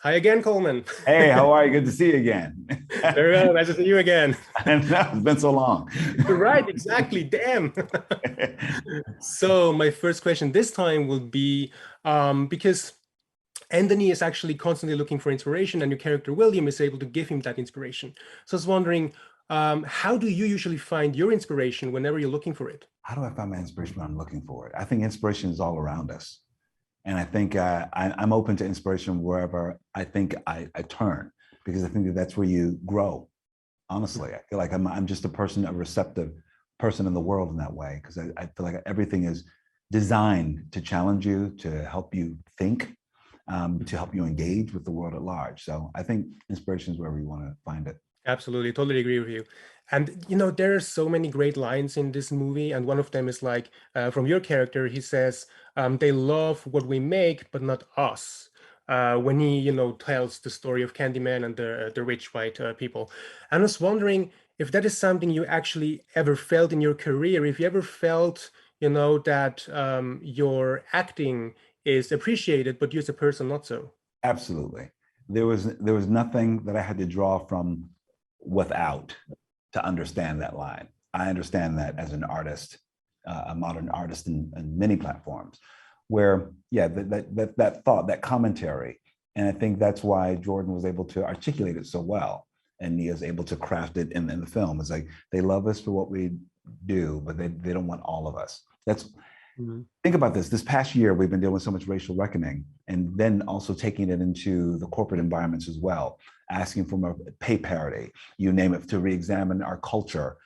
Hi again, Coleman. Hey, how are you? Good to see you again. Very well. Nice to see you again. It's been so long. Right, exactly. Damn. So my first question this time will be because Anthony is actually constantly looking for inspiration, and your character William is able to give him that inspiration. So I was wondering, how do you usually find your inspiration whenever you're looking for it? How do I find my inspiration when I'm looking for it? I think inspiration is all around us. And I think I'm open to inspiration wherever I think I turn, because I think that that's where you grow. Honestly, I feel like I'm just a receptive person in the world in that way, because I feel like everything is designed to challenge you, to help you think, to help you engage with the world at large. So I think inspiration is wherever you want to find it. Absolutely, totally agree with you. And there are so many great lines in this movie, and one of them is like from your character. He says, "They love what we make, but not us." When he, tells the story of Candyman and the rich white people. I was wondering if that is something you actually ever felt in your career. If you ever felt, that your acting is appreciated, but you as a person not so. Absolutely. There was nothing that I had to draw from without to understand that line. I understand that as an artist, a modern artist in many platforms, where yeah, that thought, that commentary, and I think that's why Jordan was able to articulate it so well, and Nia's able to craft it in the film. It's like they love us for what we do, but they don't want all of us. That's Mhm. Think about this. This past year, we've been dealing with so much racial reckoning, and then also taking it into the corporate environments as well, asking for more pay parity, you name it, to re-examine our culture,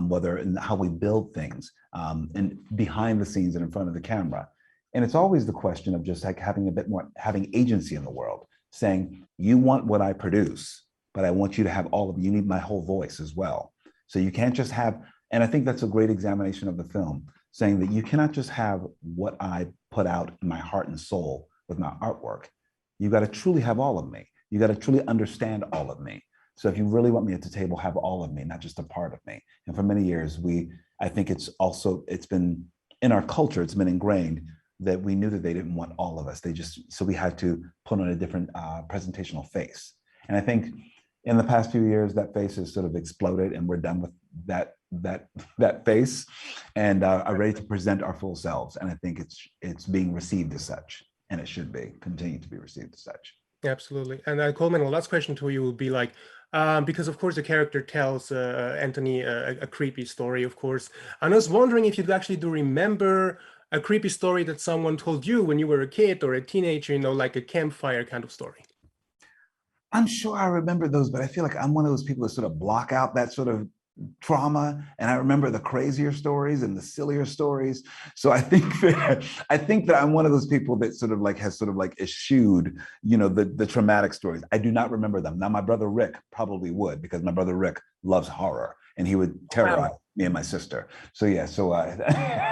whether in how we build things, and behind the scenes and in front of the camera. And it's always the question of just like having a bit more, having agency in the world, saying, you want what I produce, but I want you to have all of you need my whole voice as well. So you can't just have, and I think that's a great examination of the film, saying that you cannot just have what I put out in my heart and soul with my artwork. You got to truly have all of me. You got to truly understand all of me. So if you really want me at the table, have all of me, not just a part of me. And for many years, I think it's been in our culture, it's been ingrained that we knew that they didn't want all of us. So we had to put on a different presentational face. And I think in the past few years, that face has sort of exploded, and we're done with that face, and are ready to present our full selves. And I think it's being received as such, and it should be continue to be received as such. Absolutely. And Coleman, the last question to you will be like, because of course the character tells Anthony a creepy story, of course. And I was wondering if you actually do remember a creepy story that someone told you when you were a kid or a teenager, like a campfire kind of story. I'm sure I remember those, but I feel like I'm one of those people that sort of block out that sort of trauma, and I remember the crazier stories and the sillier stories. So I think that I'm one of those people that has eschewed, the traumatic stories. I do not remember them. Now my brother Rick probably would, because my brother Rick loves horror, and he would terrorize Wow. me and my sister. So yeah,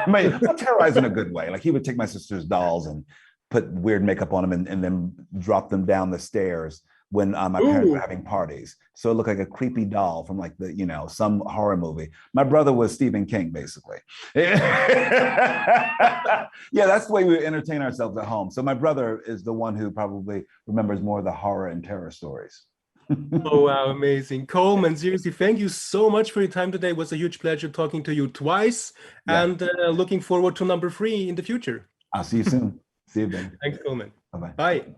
not terrorize in a good way. Like he would take my sister's dolls and put weird makeup on them, and then drop them down the stairs when my parents were Ooh. having parties. So it looked like a creepy doll from like some horror movie. My brother was Stephen King, basically. Yeah, that's the way we entertain ourselves at home. So my brother is the one who probably remembers more of the horror and terror stories. Oh, wow, amazing. Coleman, seriously, thank you so much for your time today. It was a huge pleasure talking to you twice, Yeah, and looking forward to number 3 in the future. I'll see you soon. See you, Ben. Thanks, Coleman. Bye bye. Bye.